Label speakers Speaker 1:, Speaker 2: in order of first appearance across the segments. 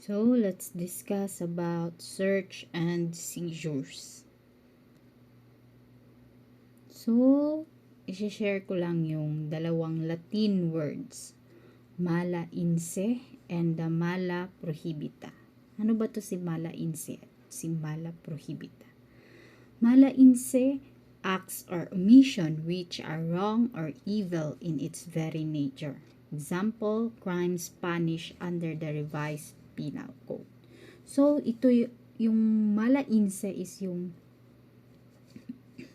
Speaker 1: So, let's discuss about search and seizures. So, i-share ko lang yung dalawang Latin words, mala inse and the mala prohibita. Ano ba to si mala inse at si mala prohibita? Mala inse, acts or omission which are wrong or evil in its very nature. Example, crimes punished under the revised penal code. So, ito yung mala inse is yung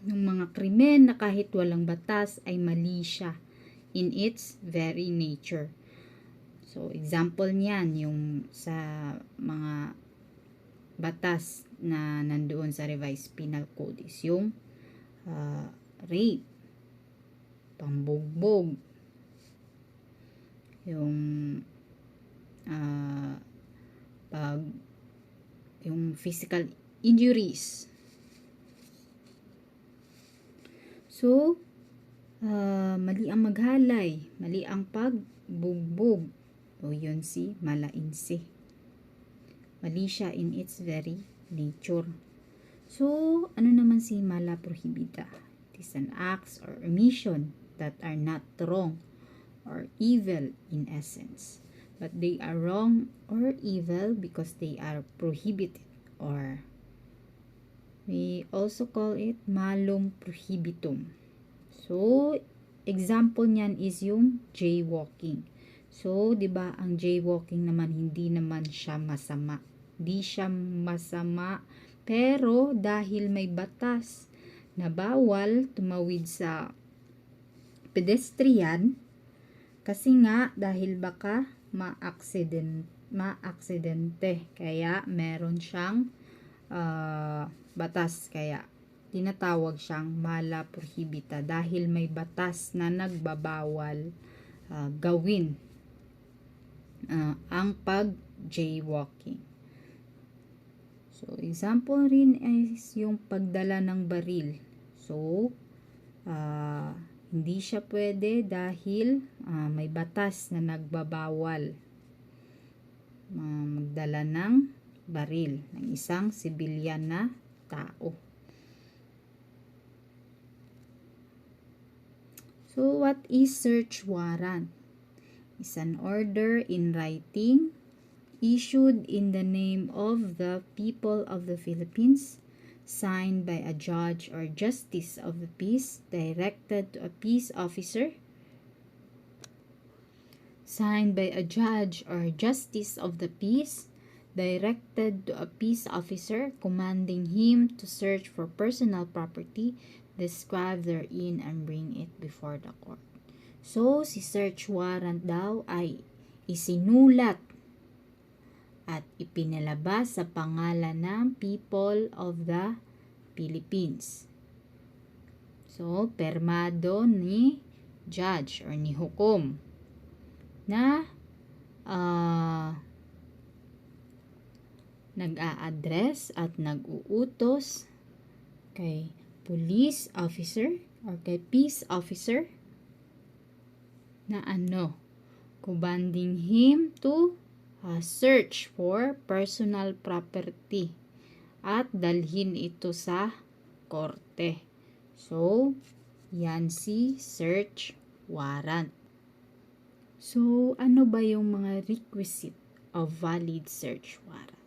Speaker 1: mga krimen na kahit walang batas ay mali siya in its very nature. So, example niyan yung sa mga batas na nandoon sa revised penal code is yung rape, pambugbog, yung yung physical injuries. So, mali ang maghalay, mali ang pagbugbog. O yun si malainsi. Mali siya in its very nature. So, ano naman si mala prohibita? It is an acts or omission that are not wrong or evil in essence. But they are wrong or evil because they are prohibited, or we also call it malum prohibitum. So, example niyan is yung jaywalking. So, 'di ba, ang jaywalking naman hindi naman siya masama. Di siya masama, pero dahil may batas na bawal tumawid sa pedestrian, kasi nga dahil baka maaksidente. Kaya meron siyang batas, kaya tinatawag siyang mala prohibita dahil may batas na nagbabawal gawin ang pag-jaywalking. So, example rin is yung pagdala ng baril. So, hindi siya pwede dahil may batas na nagbabawal magdala ng baril ng isang sibilyan na tao. So, what is search warrant? It's an order in writing issued in the name of the people of the Philippines, signed by a judge or justice of the peace, directed to a peace officer, signed by a judge or justice of the peace, directed to a peace officer, commanding him to search for personal property described therein and bring it before the court. So, si search warrant daw ay isinulat at ipinalabas sa pangalan ng people of the Philippines. So, permado ni judge or ni hukom na nag-a-address at nag-uutos kay police officer or kay peace officer na commanding him to search for personal property at dalhin ito sa korte. So, yan si search warrant. So, ano ba yung mga requisite of valid search warrant?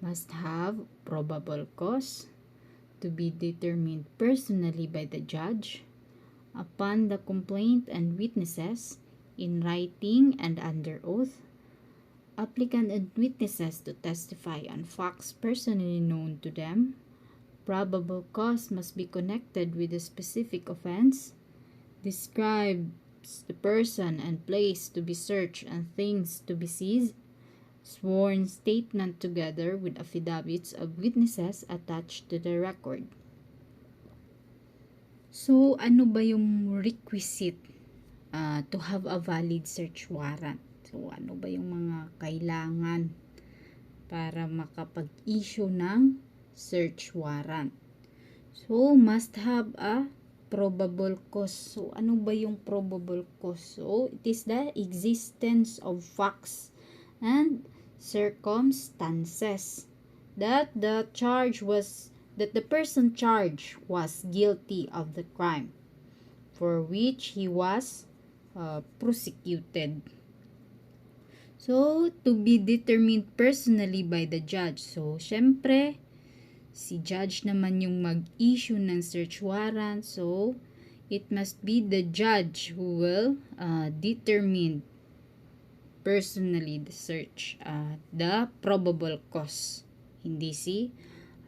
Speaker 1: Must have probable cause to be determined personally by the judge upon the complaint and witnesses in writing and under oath. Applicant and witnesses to testify on facts personally known to them. Probable cause must be connected with a specific offense. Describes the person and place to be searched and things to be seized. Sworn statement together with affidavits of witnesses attached to the record. So, ano ba yung requisite to have a valid search warrant? So, ano ba yung mga kailangan para makapag-issue ng search warrant? So, must have a probable cause. So, ano ba yung probable cause? So, it is the existence of facts and circumstances that the person charged was guilty of the crime for which he was prosecuted. So, to be determined personally by the judge. So, syempre, si judge naman yung mag-issue ng search warrant. So, it must be the judge who will determine personally the search, the probable cause. Hindi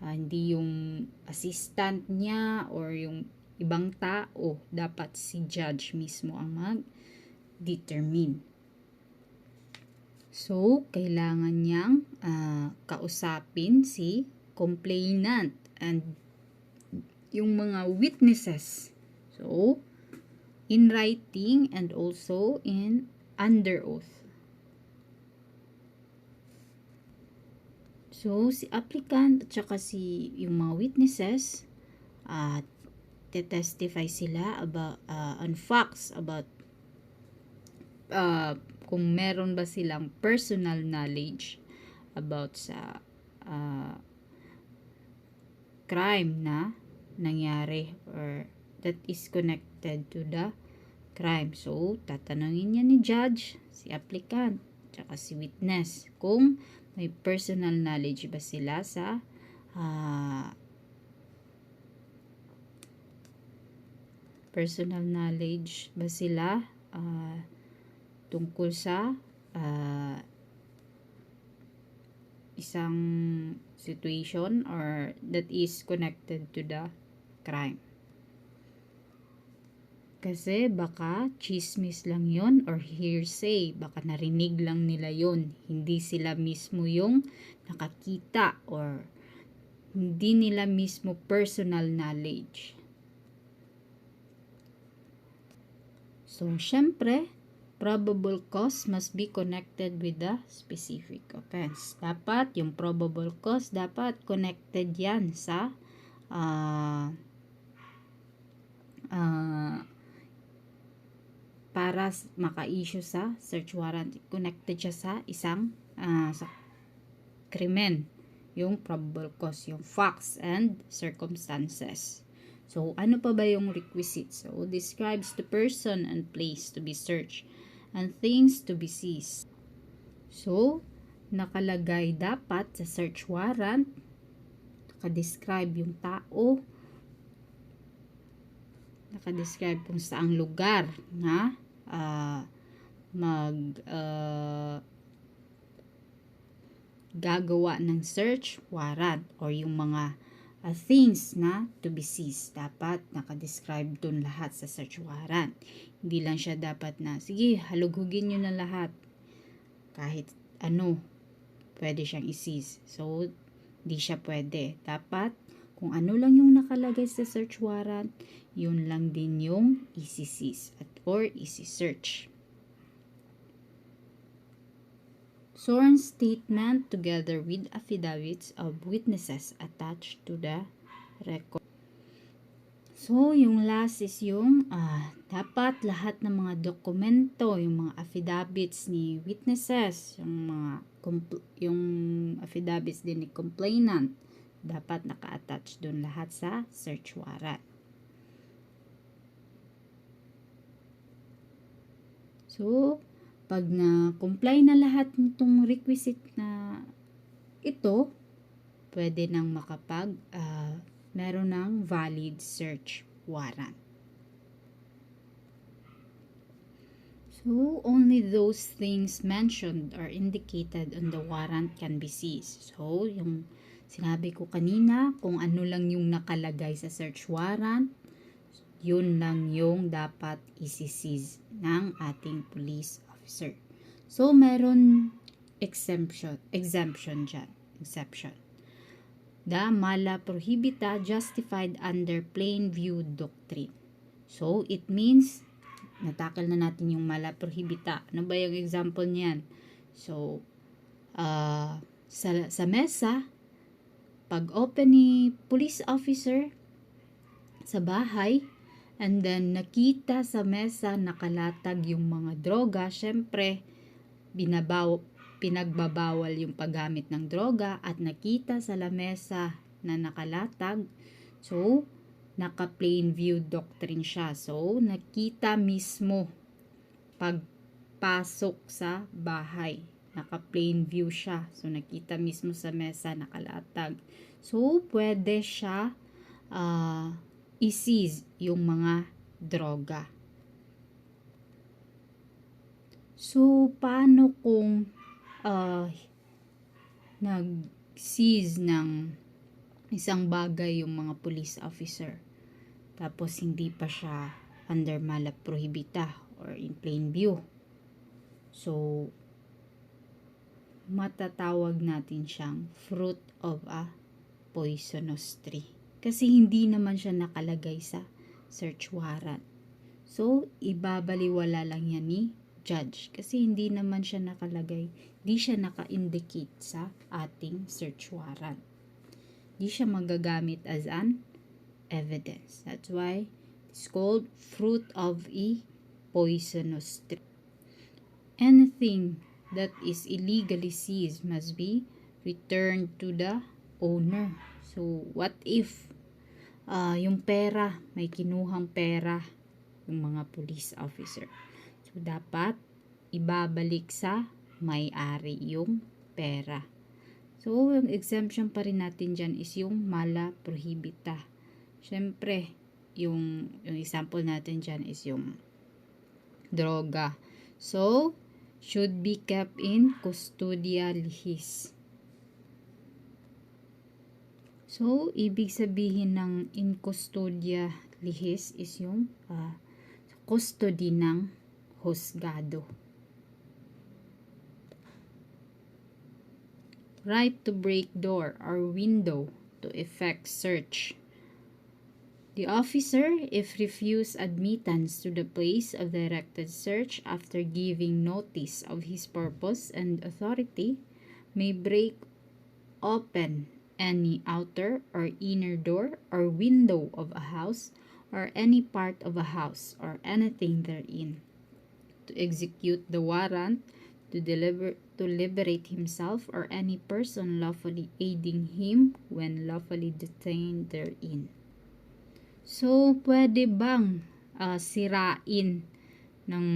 Speaker 1: hindi yung assistant niya or yung ibang tao. Dapat si judge mismo ang mag-determine. So, kailangan niyang kausapin si complainant and yung mga witnesses. So, in writing and also in under oath. So, si applicant at saka yung mga witnesses testify sila about on facts about kung meron ba silang personal knowledge about sa crime na nangyari or that is connected to the crime. So, tatanungin niya ni judge, si applicant, tsaka si witness kung may personal knowledge ba sila sa tungkol sa isang situation or that is connected to the crime. Kasi baka chismis lang yon or hearsay, baka narinig lang nila yon, hindi sila mismo yung nakakita or hindi nila mismo personal knowledge. So, syempre, probable cause must be connected with the specific offense. Dapat, yung probable cause, dapat connected yan sa para maka-issue sa search warrant. Connected siya sa isang sa krimen. Yung probable cause, yung facts and circumstances. So, ano pa ba yung requisites? So, describes the person and place to be searched and things to be seized. So, nakalagay dapat sa search warrant, nakadescribe yung tao, nakadescribe kung saang lugar na gagawa ng search warrant or yung mga things na to be seized. Dapat nakadescribe dun lahat sa search warrant. Hindi lang siya dapat na, sige, halugugin nyo na lahat. Kahit ano, pwede siyang i-seize. So, hindi siya pwede. Dapat, kung ano lang yung nakalagay sa search warrant, yun lang din yung isi-seize or isi-search. Sworn statement together with affidavits of witnesses attached to the record. So, yung last is yung dapat lahat ng mga dokumento, yung mga affidavits ni witnesses, yung affidavits din ni complainant, dapat naka-attach doon lahat sa search warrant. So, pag na-comply na lahat nitong requisite na ito, pwede nang meron ng valid search warrant. So, only those things mentioned or indicated on the warrant can be seized. So, yung sinabi ko kanina, kung ano lang yung nakalagay sa search warrant, yun lang yung dapat isi-seize ng ating police officer. So, meron exemption dyan. Exception. The mala prohibita justified under plain view doctrine. So, it means, natakal na natin yung mala prohibita. Ano ba yung example niyan? So, sa mesa, pag open ni police officer sa bahay, and then nakita sa mesa nakalatag yung mga droga, syempre, pinagbabawal yung paggamit ng droga at nakita sa lamesa na nakalatag. So, naka-plain view doctrine siya. So, nakita mismo pagpasok sa bahay. Naka-plain view siya. So, nakita mismo sa mesa nakalatag. So, pwede siya i-seize yung mga droga. So, paano kung nag-seize ng isang bagay yung mga police officer, tapos hindi pa siya under mala prohibita or in plain view? So, matatawag natin siyang fruit of a poisonous tree. Kasi hindi naman siya nakalagay sa search warrant. So, ibabaliwala lang yan ni judge. Kasi hindi naman siya nakalagay, hindi siya naka-indicate sa ating search warrant. Hindi siya magagamit as an evidence. That's why it's called fruit of a poisonous tree. Anything that is illegally seized must be returned to the owner. So, what if yung pera, may kinuhang pera yung mga police officer? So, dapat ibabalik sa may-ari yung pera. So, yung exemption pa rin natin dyan is yung mala prohibita. Siyempre, yung example natin dyan is yung droga. So, should be kept in custodia lihis. So, ibig sabihin ng in custodia lihis is yung custody ng husgado. Right to break door or window to effect search. The officer, if refuse admittance to the place of directed search after giving notice of his purpose and authority, may break open any outer or inner door or window of a house or any part of a house or anything therein, to execute the warrant, to liberate himself or any person lawfully aiding him when lawfully detained therein. So, pwede bang sirain ng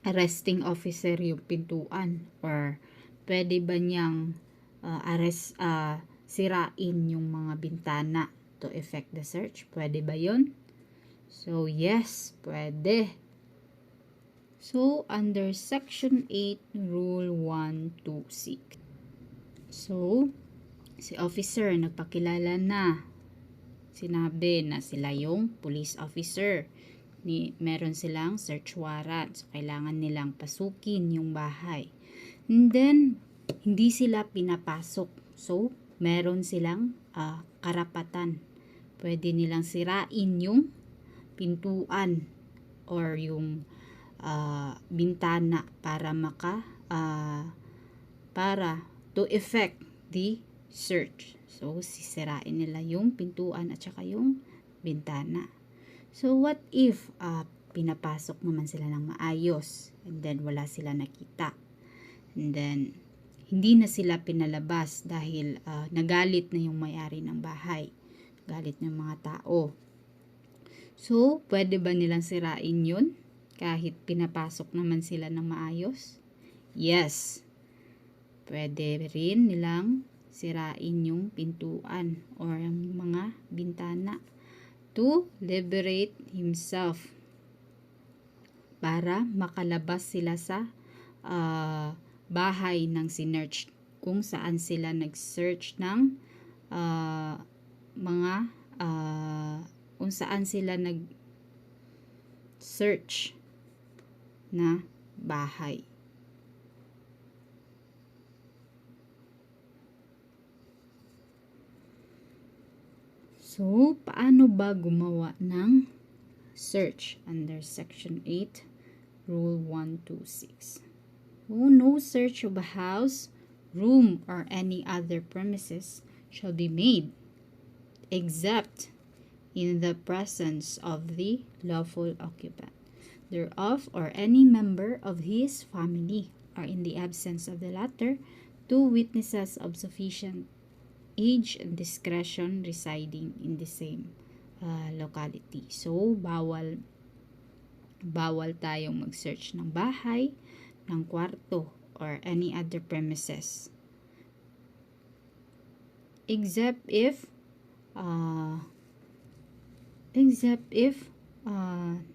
Speaker 1: arresting officer yung pintuan? Or pwede ba niyang sirain yung mga bintana to effect the search? Pwede ba yun? So, yes, pwede. So, under Section 8, Rule 126. So, si officer nagpakilala na. Sinabi na sila yung police officer. Meron silang search warrant. So, kailangan nilang pasukin yung bahay. And then, hindi sila pinapasok. So, meron silang karapatan. Pwede nilang sirain yung pintuan or yung bintana para to effect the search. So, sisirain nila yung pintuan at saka yung bintana. So, what if pinapasok naman sila ng maayos and then wala sila nakita? And then, hindi na sila pinalabas dahil nagalit na yung may-ari ng bahay. Galit ng mga tao. So, pwede ba nilang sirain yun? Kahit pinapasok naman sila ng maayos? Yes. Pwede rin nilang sirain yung pintuan or yung mga bintana to liberate himself, para makalabas sila sa bahay ng sinearch kung saan sila nag-search ng kung saan sila nag-search na bahay. So, paano ba gumawa ng search under Section 8, Rule 126? No search of a house, room, or any other premises shall be made, except in the presence of the lawful occupant thereof or any member of his family, or in the absence of the latter, two witnesses of sufficient age and discretion residing in the same locality. So, bawal tayong mag-search ng bahay, ng kwarto, or any other premises. Except if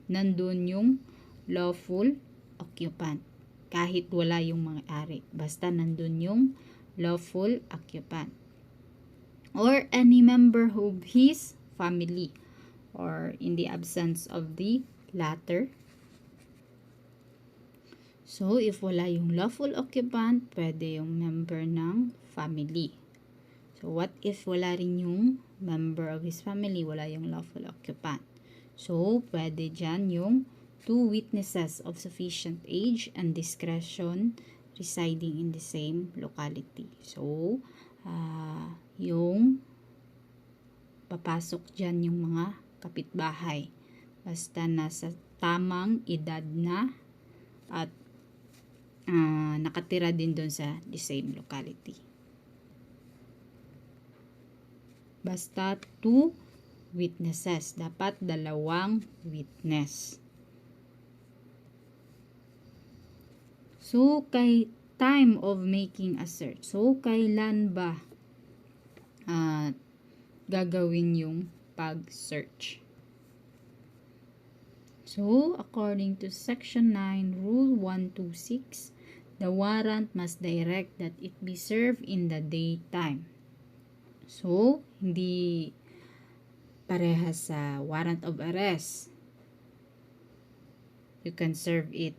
Speaker 1: nandun yung lawful occupant. Kahit wala yung may-ari. Basta nandun yung lawful occupant. Or any member of his family. Or in the absence of the latter. So, if wala yung lawful occupant, pwede yung member ng family. So, what if wala rin yung member of his family, wala yung lawful occupant? So, pwede dyan yung two witnesses of sufficient age and discretion residing in the same locality. So, yung papasok dyan yung mga kapitbahay. Basta nasa tamang edad na at nakatira din doon sa the same locality. Basta two witnesses. Dapat dalawang witness. So, kay time of making a search. So, kailan ba gagawin yung pag-search? So, according to Section 9, Rule 126, the warrant must direct that it be served in the daytime. So, hindi parehas sa warrant of arrest. You can serve it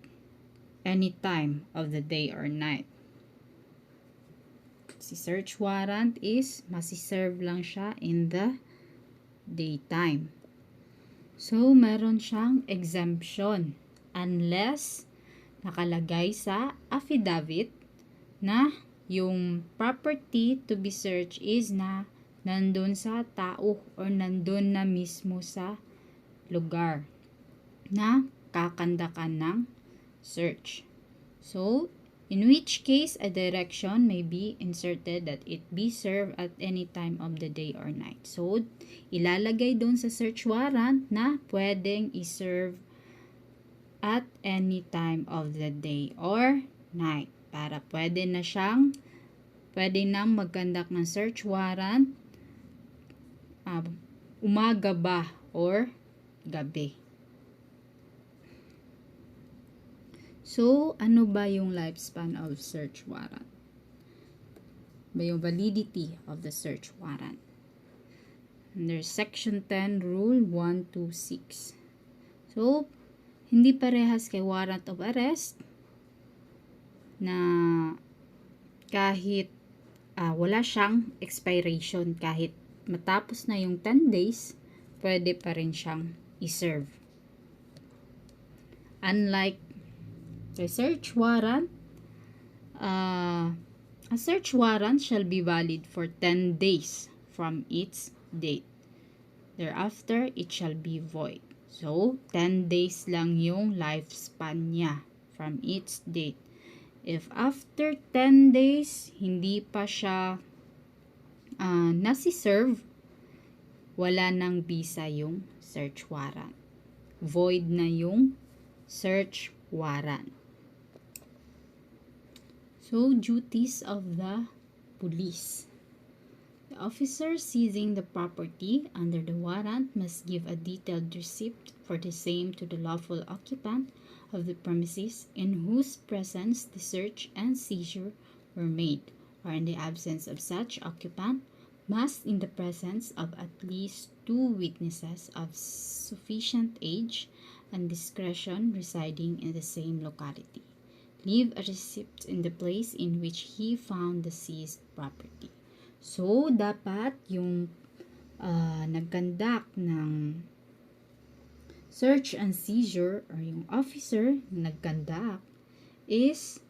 Speaker 1: any time of the day or night. Si search warrant is masiserve lang siya in the daytime. So, meron siyang exemption unless nakalagay sa affidavit na yung property to be searched is na nandun sa tao or nandun na mismo sa lugar na kakandakan ng search. So, in which case, a direction may be inserted that it be served at any time of the day or night. So, ilalagay doon sa search warrant na pwedeng i-serve at any time of the day or night. Para pwede nang mag-conduct ng search warrant umaga ba or gabi. So, ano ba yung lifespan of search warrant? Ba yung validity of the search warrant? Under Section 10, Rule 126. So, hindi parehas kay warrant of arrest na kahit wala siyang expiration, kahit matapos na yung 10 days, pwede pa rin siyang i-serve. Unlike the search warrant, a search warrant shall be valid for 10 days from its date. Thereafter, it shall be void. So, 10 days lang yung lifespan niya from its date. If after 10 days, hindi pa siya nasi-serve, wala nang bisa yung search warrant. Void na yung search warrant. So, duties of the police. The officer seizing the property under the warrant must give a detailed receipt for the same to the lawful occupant of the premises in whose presence the search and seizure were made, or in the absence of such occupant, must, in the presence of at least two witnesses of sufficient age and discretion residing in the same locality, leave a receipt in the place in which he found the seized property. So, dapat yung nag-conduct ng search and seizure or yung officer na nag-conduct is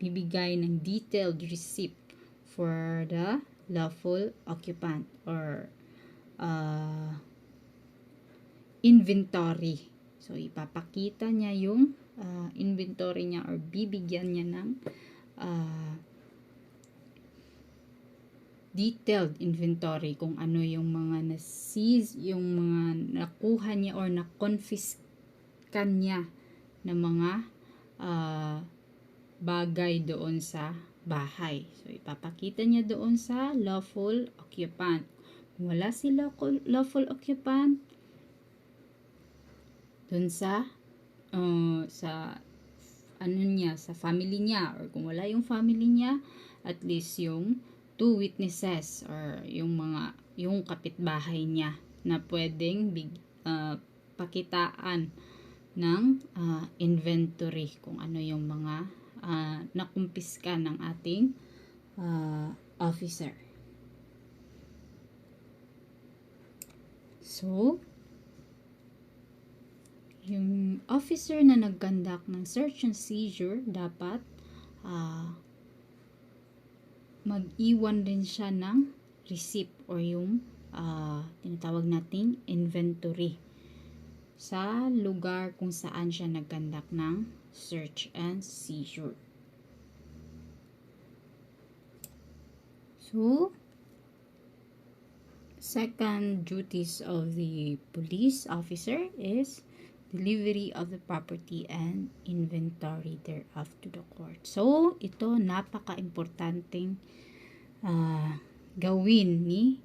Speaker 1: bibigay ng detailed receipt for the lawful occupant or inventory. So, ipapakita niya yung inventory niya or bibigyan niya ng detailed inventory kung ano yung mga na-seize, yung mga nakuha niya or na-confiscan niya na mga bagay doon sa bahay. So, ipapakita niya doon sa lawful occupant. Kung wala si lawful occupant, doon sa ano niya, sa family niya, or kung wala yung family niya, at least yung 2 witnesses or yung kapitbahay niya na pwedeng pakitaan ng inventory kung ano yung mga nakumpiska ng ating officer. So, yung officer na nag-conduct ng search and seizure, dapat mag-iwan din siya ng receipt or yung tinatawag nating inventory sa lugar kung saan siya nag-conduct ng search and seizure. So, second duties of the police officer is delivery of the property and inventory thereof to the court. So, ito napaka-importanting gawin ni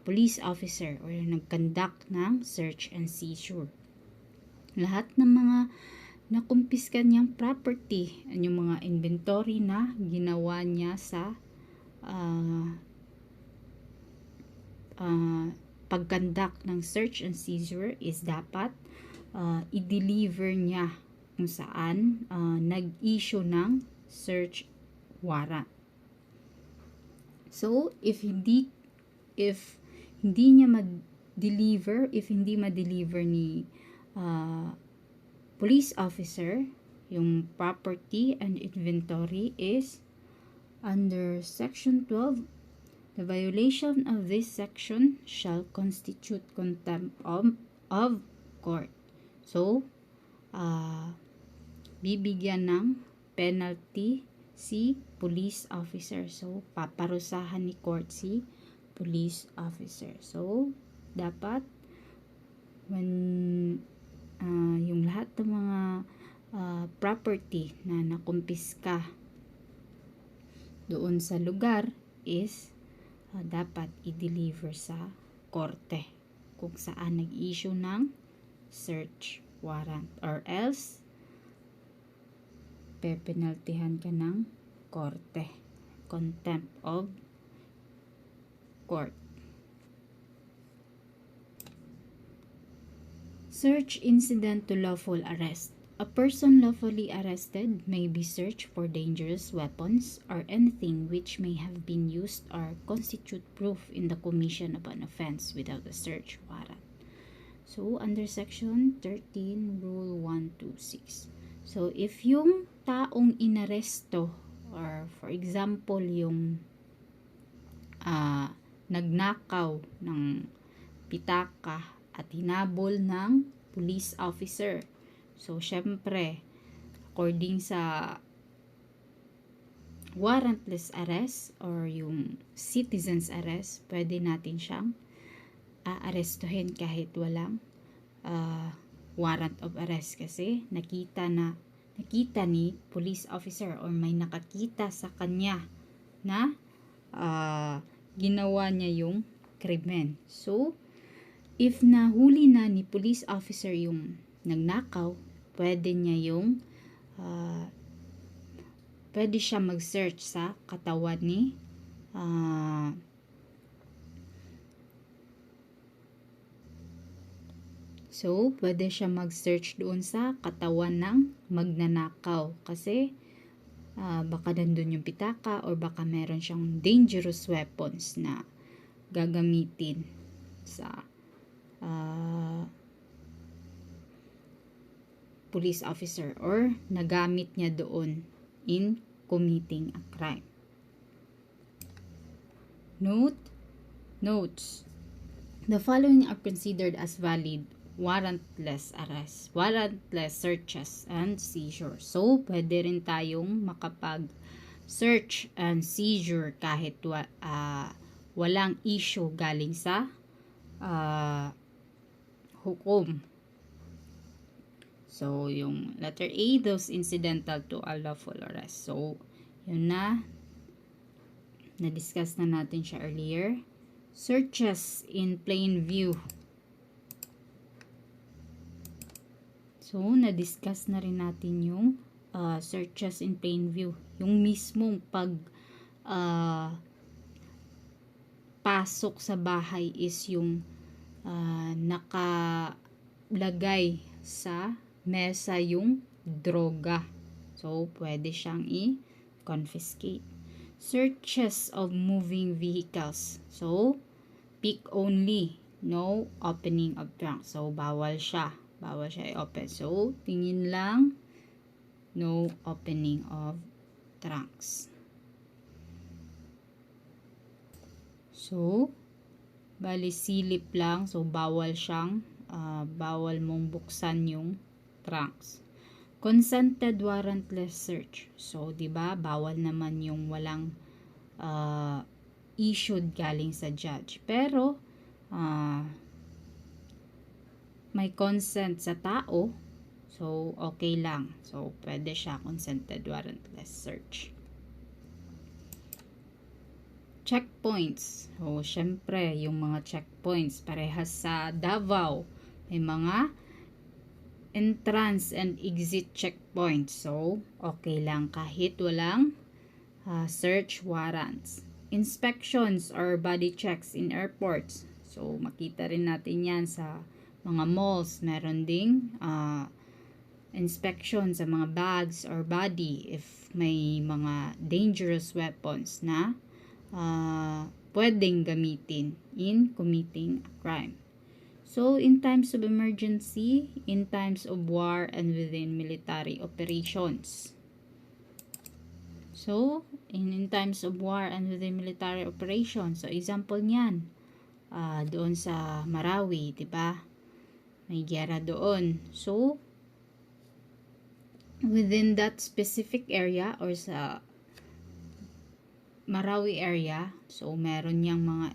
Speaker 1: police officer or nag-conduct ng search and seizure. Lahat ng mga nakumpiska niyang property, yung mga inventory na ginawa niya sa pag-conduct ng search and seizure is dapat i-deliver niya kung saan nag-issue ng search warrant. So, if hindi niya ma-deliver ni police officer yung property and inventory is under section 12, the violation of this section shall constitute contempt of court. So, bibigyan ng penalty si police officer. So, paparusahan ni court si police officer. So, dapat when yung lahat ng mga property na nakumpiska doon sa lugar is dapat i-deliver sa korte kung saan nag-issue ng search warrant, or else pepenaltihan ka ng korte, contempt of court. Search incident to lawful arrest. A person lawfully arrested may be searched for dangerous weapons or anything which may have been used or constitute proof in the commission of an offense without a search warrant. So, under section 13, rule 126. So, if yung taong inaresto, or for example, yung nagnakaw ng pitaka at hinabol ng police officer. So, syempre, according sa warrantless arrest or yung citizen's arrest, pwede natin siyang aarestuhin kahit walang warrant of arrest kasi nakita ni police officer or may nakakita sa kanya na ginawa niya yung krimen. So, if nahuli na ni police officer yung nagnakaw, pwede siya mag-search sa katawan ni So, pwede siya mag-search doon sa katawan ng magnanakaw kasi baka nandun yung pitaka or baka meron siyang dangerous weapons na gagamitin sa police officer or nagamit niya doon in committing a crime. Notes. The following are considered as valid warrantless arrest, warrantless searches and seizures. So, pwede rin tayong makapag-search and seizure kahit walang issue galing sa hukom. So, yung letter A, those incidental to a lawful arrest. So, yun na-discuss na natin siya earlier. Searches in plain view. So, na-discuss na rin natin yung searches in plain view. Yung mismong pasok sa bahay is yung nakalagay sa mesa yung droga. So, pwede siyang i-confiscate. Searches of moving vehicles. So, pick only. No opening of trunk. So, bawal siya. Bawal siya i-open. So, tingin lang. No opening of trunks. So, bali silip lang. So, bawal siyang, bawal mong buksan yung trunks. Consented warrantless search. So, 'di ba, bawal naman yung walang issued galing sa judge. Pero may consent sa tao, so okay lang. So, pwede siya consented warrantless search. Checkpoints. So, syempre, yung mga checkpoints parehas sa Davao. May mga entrance and exit checkpoints. So, okay lang kahit walang search warrants. Inspections or body checks in airports. So, makita rin natin yan sa mga malls. Meron ding inspection sa mga bags or body if may mga dangerous weapons na pwedeng gamitin in committing a crime. So, in times of emergency, in times of war, and within military operations. So, in times of war and within military operations. So, example niyan, doon sa Marawi, 'di ba? May giyera doon. So, within that specific area or sa Marawi area, so meron niyang mga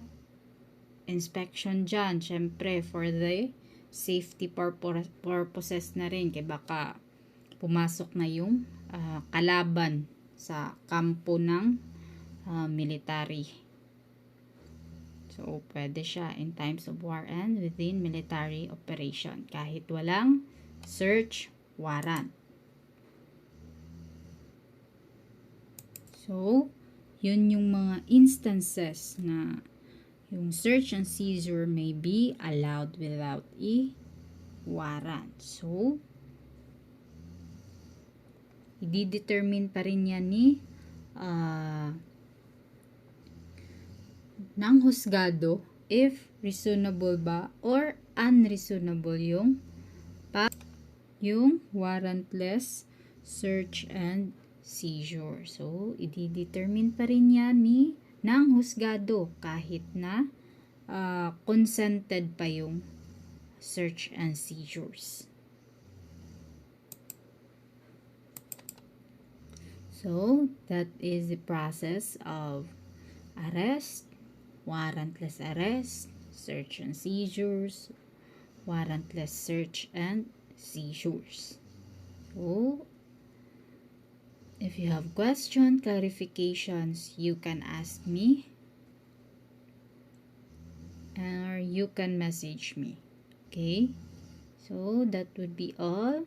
Speaker 1: inspection dyan, syempre for the safety purposes na rin, kaya baka pumasok na yung kalaban sa kampo ng military. So, pwede siya in times of war and within military operation kahit walang search warrant. So, yun yung mga instances na yung search and seizure may be allowed without a warrant. So, i-determine pa rin yan ng husgado if reasonable ba or unreasonable yung warrantless search and seizure. So, i-determine pa rin yan ng husgado kahit na consented pa yung search and seizures. So, that is the process of arrest, warrantless arrest, search and seizures, warrantless search and seizures. So, if you have questions, clarifications, you can ask me or you can message me. Okay? So, that would be all.